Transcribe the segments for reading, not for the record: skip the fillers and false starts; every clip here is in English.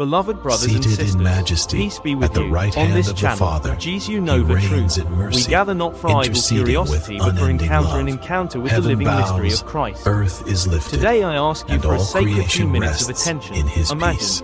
Beloved brothers and Seated sisters, in majesty peace be with at the you. right On hand this of the channel, Father, JesuNova He reigns Truth, in mercy, we gather not for idle interceding curiosity, with but for unending encounter love. and encounter with the Heaven living mystery bows, of Christ. earth is lifted, Today I ask you and for a all sacred few creation minutes of rests attention. in His Imagine, peace.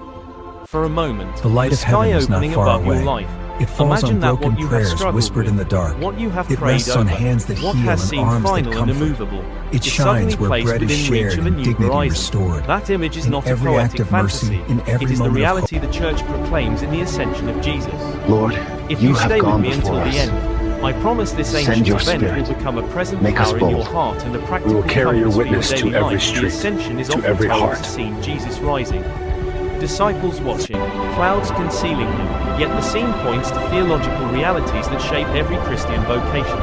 for a moment, The light of sky heaven is not opening far above away. your life. It falls Imagine on that broken what you have prayers struggled whispered with, in the dark. what you have It prayed rests over, on hands that what heal has and seemed arms that final and comfort. immovable. It is shines suddenly where placed bread is within reach shared of a and new dignity horizon. restored. That image is In not a every act poetic of mercy, fantasy. in every It is the moment of reality the Church proclaims in the Ascension of Jesus. Lord, If you you have stay with gone me until before the us. end, I promise this Send ancient your event Spirit. will become a present Make us power in your bold. heart and a We practical will carry your compass for witness daily to every life. street, The Ascension is to often every told heart. to see Jesus rising, disciples watching, clouds concealing him, yet the scene points to theological realities that shape every Christian vocation.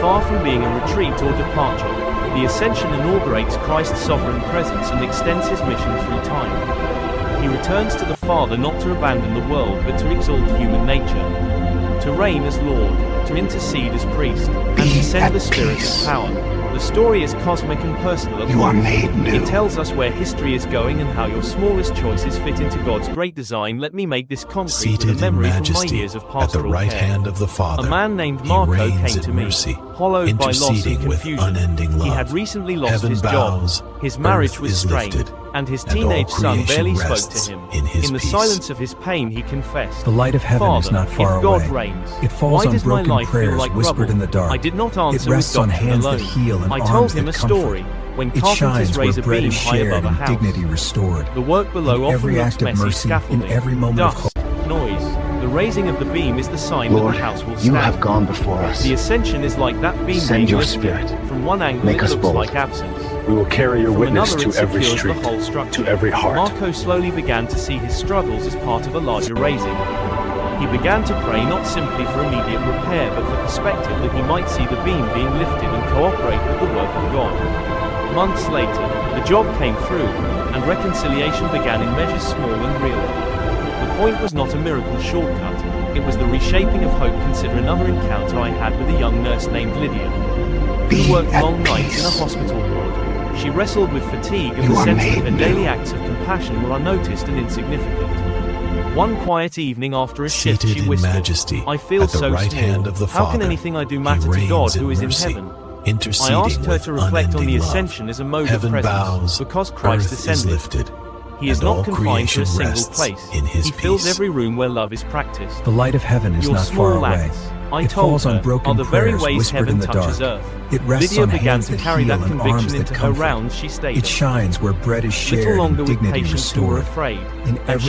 Far from being a retreat or departure, the Ascension inaugurates Christ's sovereign presence and extends his mission through time. He returns to the Father not to abandon the world but to exalt human nature, to reign as Lord, to intercede as priest, and to send the Spirit of power. The story is cosmic and personal at You are once. made new. It tells us where history is going and how your smallest choices fit into God's great design. Let me make this concrete with Seated a in memory from my majesty years of at pastoral the right care. hand of the Father, A man named He Marco reigns came to in me, mercy, hollowed by loss and interceding with confusion. unending He love. had recently lost Heaven his bows, job, his marriage earth was is strained, lifted, and his and all teenage son creation barely spoke rests to him. in His the peace. silence of his pain he confessed, The light of heaven Father, is not far if God away. reigns, It falls why on does my broken life feel prayers like whispered rubble? in the dark. I did not It answer rests with on doctrine hands alone. that heal and I arms told him that a comfort. story, when It carpenters shines where raise a bread beam is high shared above a and house. dignity restored. The work below In often every looks act of messy: mercy, in scaffolding, every moment of dust, noise. The raising of the beam is the sign Lord, that the house will you stand. have gone before us. The Ascension is like that beam Send being your lifted. Spirit. From one angle Make it us looks bold. like absence. We will carry your From witness another to it every secures street, the whole structure. to every heart. Marco slowly began to see his struggles as part of a larger raising. He began to pray not simply for immediate repair but for perspective, that he might see the beam being lifted and cooperate with the work of God. Months later, the job came through, and reconciliation began in measures small and real. The point was not a miracle shortcut, it was the reshaping of hope. Consider another encounter I had with a young nurse named Lydia, who worked long nights in a hospital ward. She wrestled with fatigue and the sense that her daily acts of compassion were unnoticed and insignificant. One quiet evening after a shift Seated she in whispered, majesty "I feel at the so right small. hand of the How can Father, anything I do He matter to reigns God who in is in mercy, heaven?" I interceding asked her with to reflect on the unending love. Ascension as a mode Heaven of presence, bows, because Christ earth is ascended. lifted, He is and all not confined to creation a single rests place. in His He fills peace. every room where love is practiced. The light of heaven is Your not far small away. acts, I It told falls on her, broken are the very prayers ways whispered in heaven the touches dark. earth. It rests Lydia on began hands to that carry heal that and arms conviction that into her comfort. rounds. She stated, It shines where bread is "Little shared longer and with dignity patients who were restored. afraid," In and every she